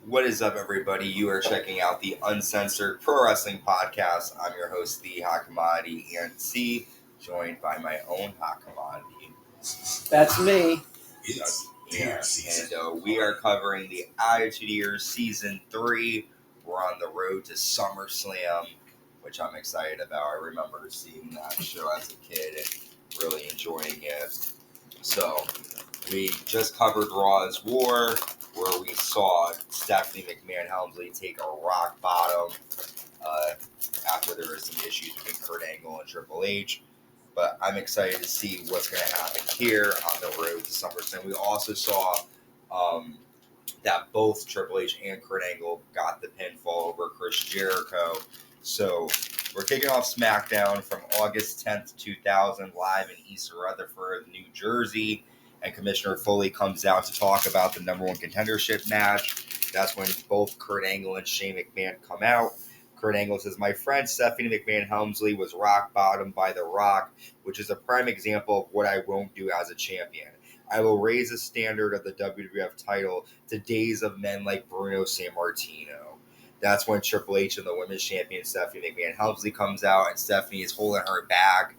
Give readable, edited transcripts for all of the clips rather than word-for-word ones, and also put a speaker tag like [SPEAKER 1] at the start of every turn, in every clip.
[SPEAKER 1] What is up, everybody? You are checking out the Uncensored Pro Wrestling Podcast. I'm your host, the Hot Commodity NC, joined by my own Hot Commodity.
[SPEAKER 2] That's me.
[SPEAKER 1] And we are covering the Attitude Year Season 3. We're on the road to SummerSlam, which I'm excited about. I remember seeing that show as a kid and really enjoying it. So, we just covered Raw's War, where we saw Stephanie McMahon Helmsley take a rock bottom after there were some issues between Kurt Angle and Triple H. But I'm excited to see what's going to happen here on the road to SummerSlam. We also saw that both Triple H and Kurt Angle got the pinfall over Chris Jericho. So we're kicking off SmackDown from August 10th, 2000, live in East Rutherford, New Jersey. And Commissioner Foley comes out to talk about the number one contendership match. That's when both Kurt Angle and Shane McMahon come out. Kurt Angle says, "My friend Stephanie McMahon Helmsley was rock bottom by The Rock, which is a prime example of what I won't do as a champion. I will raise the standard of the WWF title to days of men like Bruno Sammartino." That's when Triple H and the women's champion Stephanie McMahon Helmsley comes out, and Stephanie is holding her back.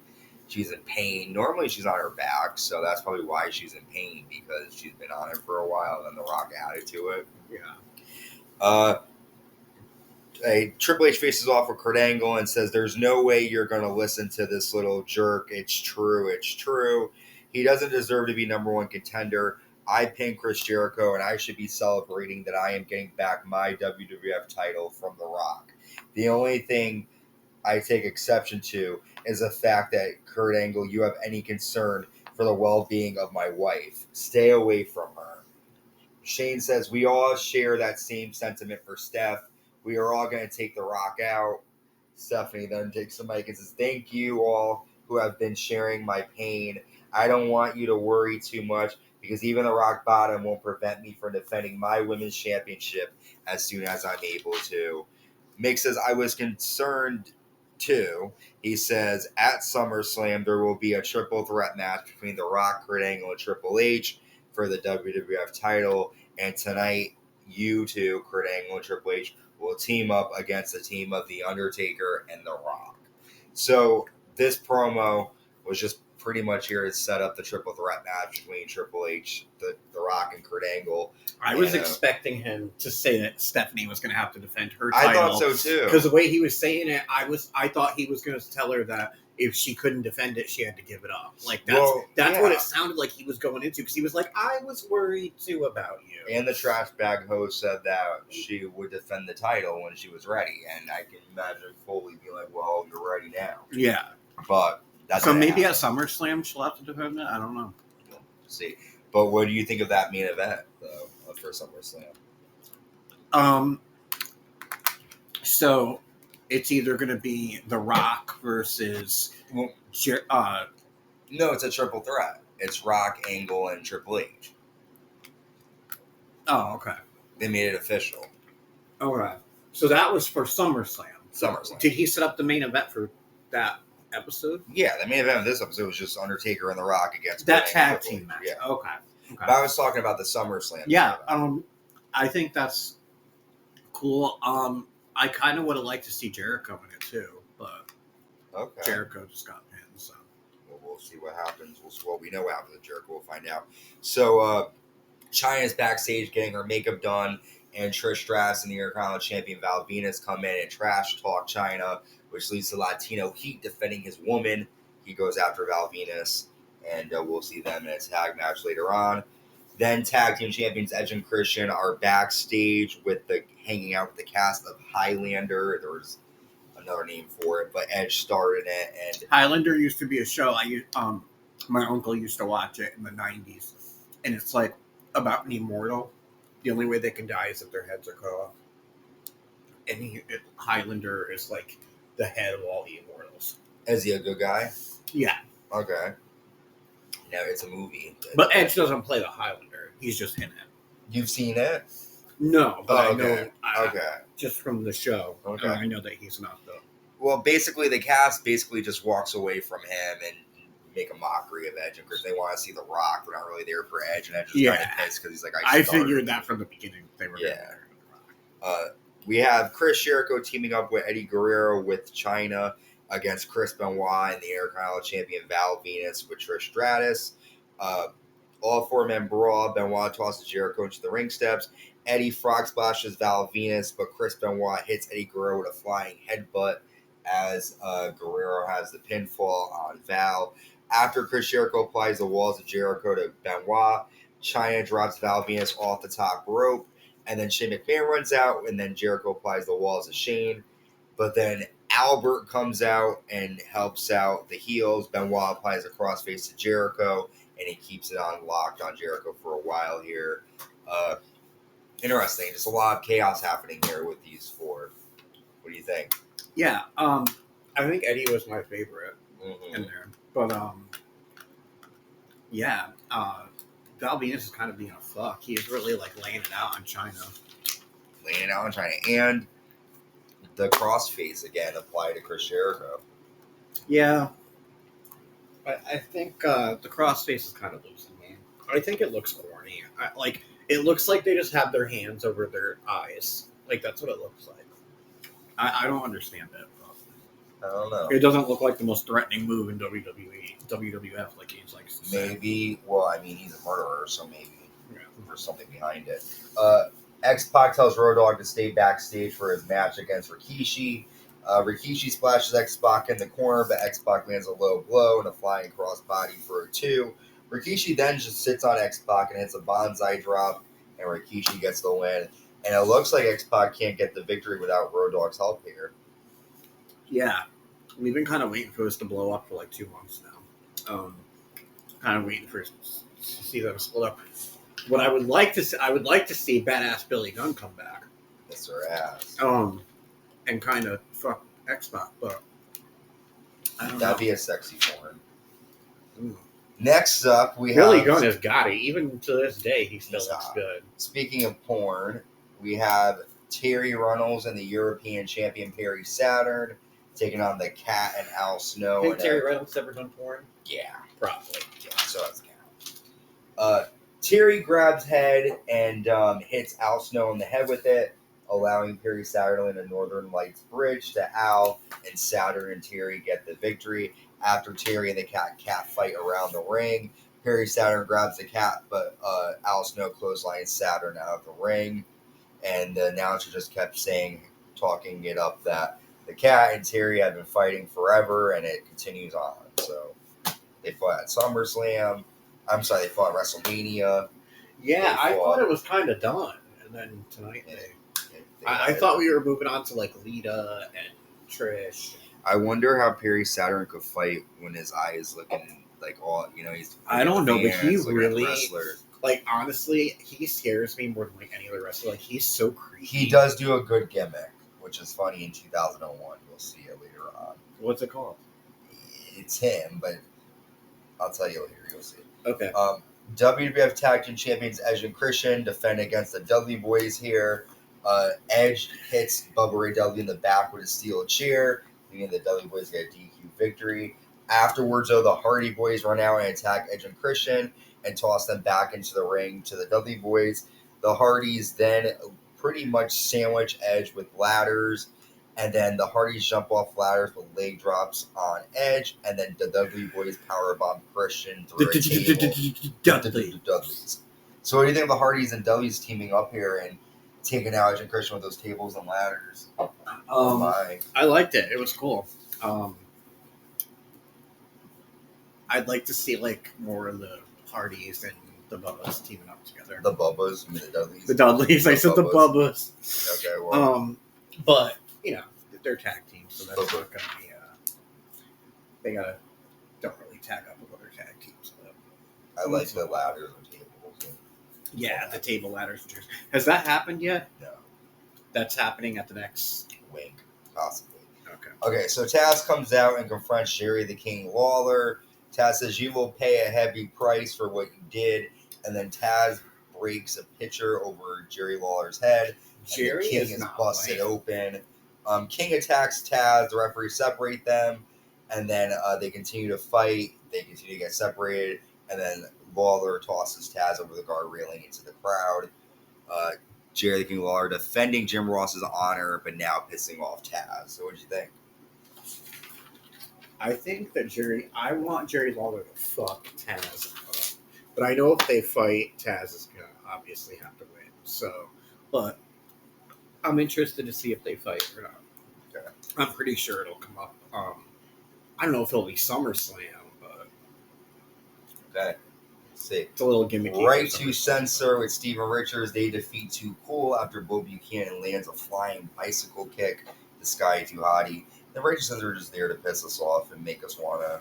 [SPEAKER 1] She's in pain. Normally she's on her back, so that's probably why she's in pain, because she's been on it for a while and The Rock added to it.
[SPEAKER 2] Yeah.
[SPEAKER 1] Triple H faces off with Kurt Angle and says, "There's no way you're going to listen to this little jerk. It's true. It's true. He doesn't deserve to be number one contender. I pinned Chris Jericho, and I should be celebrating that I am getting back my WWF title from The Rock. The only thing I take exception to is the fact that, Kurt Angle, you have any concern for the well-being of my wife. Stay away from her." Shane says, "We all share that same sentiment for Steph. We are all going to take The Rock out." Stephanie then takes the mic and says, "Thank you all who have been sharing my pain. I don't want you to worry too much, because even the rock bottom won't prevent me from defending my women's championship as soon as I'm able to." Mick says, "I was concerned too." He says, "At SummerSlam, there will be a triple threat match between The Rock, Kurt Angle, and Triple H for the WWF title. And tonight, you two, Kurt Angle and Triple H, will team up against the team of The Undertaker and The Rock." So this promo was just pretty much here to set up the triple threat match between Triple H, The Rock, and Kurt Angle.
[SPEAKER 2] I was expecting him to say that Stephanie was going to have to defend her title.
[SPEAKER 1] I thought so too.
[SPEAKER 2] Because the way he was saying it, I thought he was going to tell her that if she couldn't defend it, she had to give it up. Like that's what it sounded like he was going into, because he was like, "I was worried too about you."
[SPEAKER 1] And the trash bag host said that she would defend the title when she was ready. And I can imagine Foley being like, "Well, you're ready now."
[SPEAKER 2] Yeah.
[SPEAKER 1] But that's
[SPEAKER 2] so maybe at SummerSlam she'll have to defend it. I don't know.
[SPEAKER 1] We'll see. But what do you think of that main event, though, for SummerSlam?
[SPEAKER 2] So it's either going to be The Rock versus
[SPEAKER 1] No, it's a triple threat. It's Rock, Angle, and Triple H.
[SPEAKER 2] Oh, okay.
[SPEAKER 1] They made it official.
[SPEAKER 2] Okay. So that was for SummerSlam.
[SPEAKER 1] SummerSlam.
[SPEAKER 2] Did he set up the main event for that episode?
[SPEAKER 1] Yeah, the main event of this episode was just Undertaker and The Rock against
[SPEAKER 2] that tag team match.
[SPEAKER 1] Yeah.
[SPEAKER 2] Okay.
[SPEAKER 1] But I was talking about the SummerSlam.
[SPEAKER 2] Yeah. I think that's cool. I kind of would have liked to see Jericho in it too, but Jericho just got pinned. So
[SPEAKER 1] we'll see what happens. We know what happens with Jericho. We'll find out. So Chyna's backstage getting her makeup done, and Trish Stratus and the Intercontinental Champion Val Venis come in and trash talk Chyna, which leads to Latino Heat defending his woman. He goes after Val Venis, and we'll see them in a tag match later on. Then tag team champions Edge and Christian are backstage hanging out with the cast of Highlander. There was another name for it, but Edge started it. And
[SPEAKER 2] Highlander used to be a show. My uncle used to watch it in the 90s, and it's like about an immortal. The only way they can die is if their heads are cut off. And Highlander is like the head of all the immortals.
[SPEAKER 1] Is he a good guy?
[SPEAKER 2] Yeah.
[SPEAKER 1] Okay. No, it's a movie.
[SPEAKER 2] But Edge doesn't play the Highlander. He's just in it.
[SPEAKER 1] You've seen it?
[SPEAKER 2] No, but
[SPEAKER 1] okay.
[SPEAKER 2] I know. Just from the show.
[SPEAKER 1] Okay.
[SPEAKER 2] I know that he's not though.
[SPEAKER 1] Well, basically, the cast just walks away from him and make a mockery of Edge, because they want to see The Rock. They're not really there for Edge, and Edge is kind of pissed because he's like,
[SPEAKER 2] I figured that from the beginning. They were
[SPEAKER 1] there. We have Chris Jericho teaming up with Eddie Guerrero with China against Chris Benoit and the Intercontinental Champion Val Venis with Trish Stratus. All four-man brawl. Benoit tosses Jericho into the ring steps. Eddie frog splashes Val Venis, but Chris Benoit hits Eddie Guerrero with a flying headbutt as Guerrero has the pinfall on Val. After Chris Jericho applies the walls of Jericho to Benoit, China drops Val Venis off the top rope, and then Shane McMahon runs out, and then Jericho applies the walls of Shane. But then Albert comes out and helps out the heels. Benoit applies a crossface to Jericho, and he keeps it on locked on Jericho for a while here. Interesting. Just a lot of chaos happening here with these four. What do you think?
[SPEAKER 2] Yeah, I think Eddie was my favorite in there. But, Val Venis is kind of being a fuck. He is really, laying it out on China.
[SPEAKER 1] And the crossface, again, applied to Chris Jericho.
[SPEAKER 2] Yeah. I think the crossface is kind of losing me. I think it looks corny. It looks like they just have their hands over their eyes. That's what it looks like. I don't understand it.
[SPEAKER 1] I don't know.
[SPEAKER 2] It doesn't look like the most threatening move in WWE, WWF, like he's likes to say.
[SPEAKER 1] Maybe, he's a murderer, so maybe there's something behind it. X-Pac tells Road Dogg to stay backstage for his match against Rikishi. Rikishi splashes X-Pac in the corner, but X-Pac lands a low blow and a flying crossbody for a 2. Rikishi then just sits on X-Pac and hits a bonsai drop, and Rikishi gets the win. And it looks like X-Pac can't get the victory without Road Dogg's help here.
[SPEAKER 2] Yeah. We've been kind of waiting for this to blow up for 2 months now. Kind of waiting for to see them split up. What I would like to see, badass Billy Gunn come back.
[SPEAKER 1] Yes, her ass.
[SPEAKER 2] And kind of fuck X-Pac, but I don't know.
[SPEAKER 1] That'd be a sexy porn. Next up, we
[SPEAKER 2] Billy
[SPEAKER 1] have...
[SPEAKER 2] Gunn has got it. Even to this day, he still looks good.
[SPEAKER 1] Speaking of porn, we have Terri Runnels and the European champion Perry Saturn taking on the Cat and Al Snow.
[SPEAKER 2] Think Terri Runnels ever done porn?
[SPEAKER 1] Yeah.
[SPEAKER 2] Probably.
[SPEAKER 1] Yeah, so that's Cat. Terri grabs head and hits Al Snow in the head with it, allowing Perry Saturn to land a Northern Lights bridge to Al, and Saturn and Terri get the victory. After Terri and the Cat fight around the ring, Perry Saturn grabs the Cat, but Al Snow clotheslines Saturn out of the ring. And the announcer just kept talking it up that the Cat and Terri have been fighting forever, and it continues on. So they fought at SummerSlam. I'm sorry, they fought at WrestleMania.
[SPEAKER 2] Yeah, I thought it was kind of done. And then tonight, I thought we were moving on to Lita and Trish.
[SPEAKER 1] I wonder how Perry Saturn could fight when his eye is looking he's.
[SPEAKER 2] I don't know, but he really,
[SPEAKER 1] wrestler.
[SPEAKER 2] Honestly, he scares me more than any other wrestler. He's so creepy.
[SPEAKER 1] He does do a good gimmick, which is funny. In 2001, you'll see it later on.
[SPEAKER 2] What's it called?
[SPEAKER 1] It's him, but I'll tell you later. You'll see.
[SPEAKER 2] Okay.
[SPEAKER 1] WWF Tag Team Champions Edge and Christian defend against the Dudley Boyz here. Edge hits Bubba Ray Dudley in the back with a steel chair, meaning the Dudley Boyz get a DQ victory. Afterwards, though, the Hardy Boyz run out and attack Edge and Christian and toss them back into the ring to the Dudley Boyz. The Hardys then pretty much sandwich Edge with ladders, and then the Hardys jump off ladders with leg drops on Edge, and then the Dudley Boyz powerbomb Christian through a table. Dudleys. So what do you think of the Hardys and Dudleys teaming up here and taking out Edge and Christian with those tables and ladders?
[SPEAKER 2] I liked it. It was cool. I'd like to see more of the Hardys and the Bubbas teaming up together.
[SPEAKER 1] The Bubbas, I mean the Dudleys.
[SPEAKER 2] The Dudleys. I said the Bubbas.
[SPEAKER 1] Okay, well.
[SPEAKER 2] But they're tag teams, so that's not going to be. They don't really tag up with other tag teams. But
[SPEAKER 1] I like the ladders and tables.
[SPEAKER 2] Yeah, the table ladders and chairs. Has that happened yet?
[SPEAKER 1] No.
[SPEAKER 2] That's happening at the next
[SPEAKER 1] wink, possibly.
[SPEAKER 2] Okay,
[SPEAKER 1] so Tazz comes out and confronts Jerry the King Lawler. Tazz says, "You will pay a heavy price for what you did." And then Tazz breaks a pitcher over Jerry Lawler's head.
[SPEAKER 2] Jerry
[SPEAKER 1] and the King is busted open. King attacks Tazz. The referees separate them. And then they continue to fight. They continue to get separated. And then Lawler tosses Tazz over the guard railing into the crowd. Jerry the King Lawler defending Jim Ross's honor, but now pissing off Tazz. So what did you think?
[SPEAKER 2] I think that I want Jerry Lawler to fuck Tazz up. But I know if they fight, Tazz is going to obviously have to win. So, but I'm interested to see if they fight or not.
[SPEAKER 1] Okay.
[SPEAKER 2] I'm pretty sure it'll come up. I don't know if it'll be SummerSlam, but
[SPEAKER 1] Okay. Let's see.
[SPEAKER 2] it's a little gimmicky.
[SPEAKER 1] Right to Censor with Steven Richards. They defeat Too Cool after Bo Buchanan lands a flying bicycle kick to Sky Too Hottie. The Right to Censor are just there to piss us off and make us want to,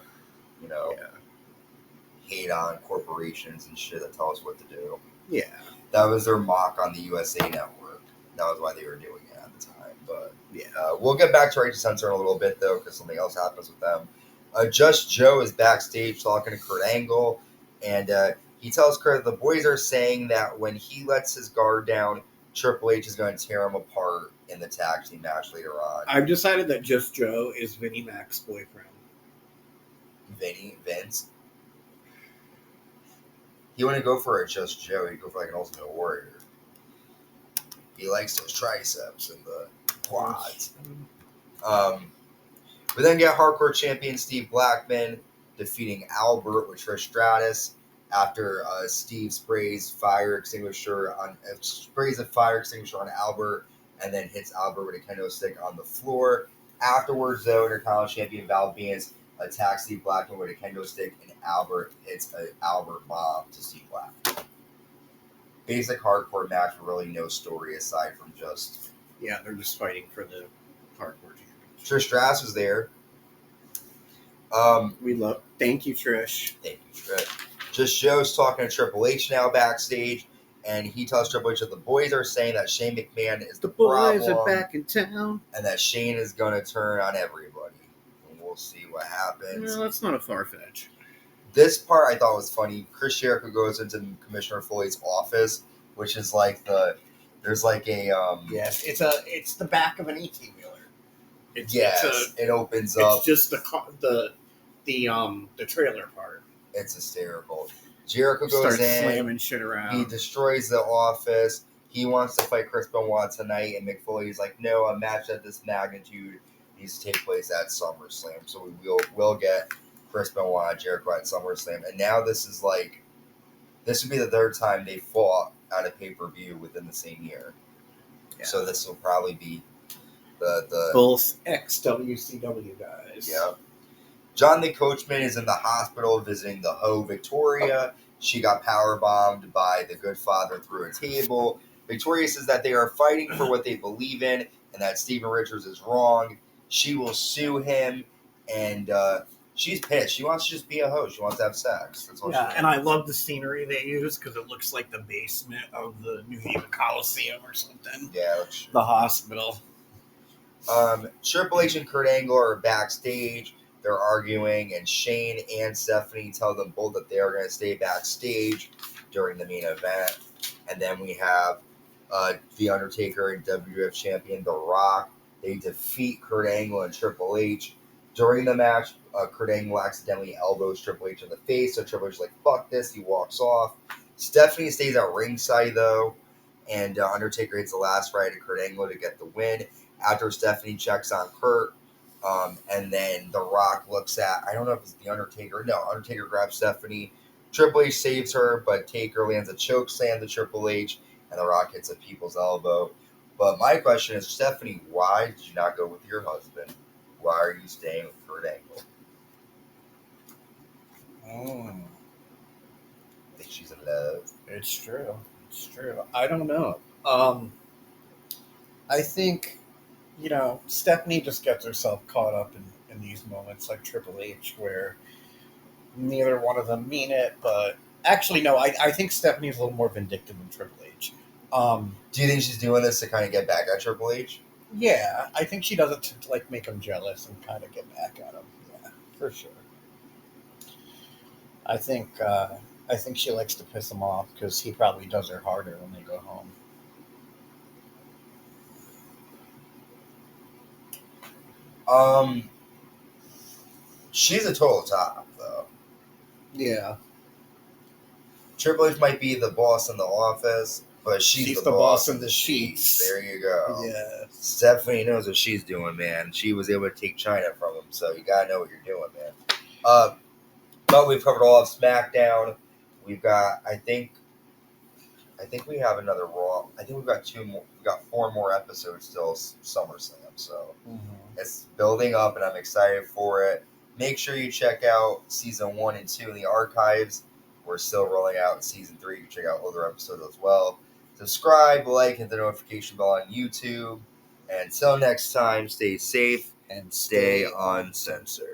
[SPEAKER 1] hate on corporations and shit that tell us what to do.
[SPEAKER 2] Yeah.
[SPEAKER 1] That was their mock on the USA Network. That was why they were doing it at the time. But we'll get back to Right to Censor in a little bit, though, because something else happens with them. Just Joe is backstage talking to Kurt Angle, and he tells Kurt that the boys are saying that when he lets his guard down, Triple H is going to tear him apart in the tag team match later on.
[SPEAKER 2] I've decided that Just Joe is Vinnie Mac's boyfriend.
[SPEAKER 1] Vince? He wouldn't go for a Just Joe. He'd go for like an Ultimate Warrior. He likes those triceps and the quads. We then get Hardcore Champion Steve Blackman defeating Albert with Trish Stratus after Steve sprays a fire extinguisher on Albert and then hits Albert with a kendo stick on the floor. Afterwards, though, Intercontinental Champion Val Venis attacks Steve Blackman with a kendo stick, and Albert hits an Albert bomb to Steve Blackman. Basic hardcore match with really no story aside from just...
[SPEAKER 2] Yeah, they're just fighting for the hardcore championship.
[SPEAKER 1] Trish Stratus was there.
[SPEAKER 2] Thank you, Trish.
[SPEAKER 1] Thank you, Trish. Just Joe's talking to Triple H now backstage, and he tells Triple H that the boys are saying that Shane McMahon is the problem.
[SPEAKER 2] The boys are back in town.
[SPEAKER 1] And that Shane is going to turn on everybody. And we'll see what happens.
[SPEAKER 2] No, that's not a far fetch.
[SPEAKER 1] This part I thought was funny. Chris Jericho goes into Commissioner Foley's office, which is like there's like a
[SPEAKER 2] yes, it's the back of an 18-wheeler.
[SPEAKER 1] It opens up.
[SPEAKER 2] It's just the trailer part.
[SPEAKER 1] It's hysterical. Jericho goes
[SPEAKER 2] starts
[SPEAKER 1] in,
[SPEAKER 2] slamming shit around.
[SPEAKER 1] He destroys the office. He wants to fight Chris Benoit tonight, and Mick Foley's like, no, a match at this magnitude needs to take place at SummerSlam. So we'll get Chris Benoit and Jericho at SummerSlam. And now this would be the third time they fought at a pay-per-view within the same year. Yeah. So this will probably be the
[SPEAKER 2] both ex-WCW guys.
[SPEAKER 1] Yeah. John the Coachman is in the hospital visiting the hoe Victoria. She got powerbombed by the Good Father through a table. Victoria says that they are fighting for what they believe in and that Steven Richards is wrong. She will sue him, and she's pissed. She wants to just be a hoe. She wants to have sex. That's all
[SPEAKER 2] and I love the scenery they use because it looks like the basement of the New Haven Coliseum or something.
[SPEAKER 1] Yeah.
[SPEAKER 2] The hospital.
[SPEAKER 1] Triple H and Kurt Angle are backstage. They're arguing, and Shane and Stephanie tell them both that they are going to stay backstage during the main event. And then we have The Undertaker and WWF Champion The Rock. They defeat Kurt Angle and Triple H. During the match, Kurt Angle accidentally elbows Triple H in the face, so Triple H is like, fuck this, he walks off. Stephanie stays at ringside, though, and Undertaker hits the last right at Kurt Angle to get the win. After Stephanie checks on Kurt, and then The Rock looks at, I don't know if it's The Undertaker. No, Undertaker grabs Stephanie. Triple H saves her, but Taker lands a choke slam to Triple H, and The Rock hits a people's elbow. But my question is, Stephanie, why did you not go with your husband? Why are you staying with Kurt Angle? I think she's in love.
[SPEAKER 2] It's true. I don't know. I think, Stephanie just gets herself caught up in these moments like Triple H where neither one of them mean it, but actually, no, I think Stephanie's a little more vindictive than Triple H.
[SPEAKER 1] Do you think she's doing this to kind of get back at Triple H?
[SPEAKER 2] Yeah, I think she does it to make him jealous and kind of get back at him. Yeah, for sure. I think she likes to piss him off because he probably does her harder when they go home.
[SPEAKER 1] She's a total top, though.
[SPEAKER 2] Yeah.
[SPEAKER 1] Triple H might be the boss in the office, But she's the boss of the sheets. There you go. Yeah. Stephanie knows what she's doing, man. She was able to take China from him, so you gotta know what you're doing, man. But we've covered all of SmackDown. We've got, I think we have another Raw. I think we've got 2 more. We've got 4 more episodes till SummerSlam. So it's building up, and I'm excited for it. Make sure you check out season 1 and 2 in the archives. We're still rolling out season 3. You can check out other episodes as well. Subscribe, like, hit the notification bell on YouTube. And until next time, stay safe and stay uncensored.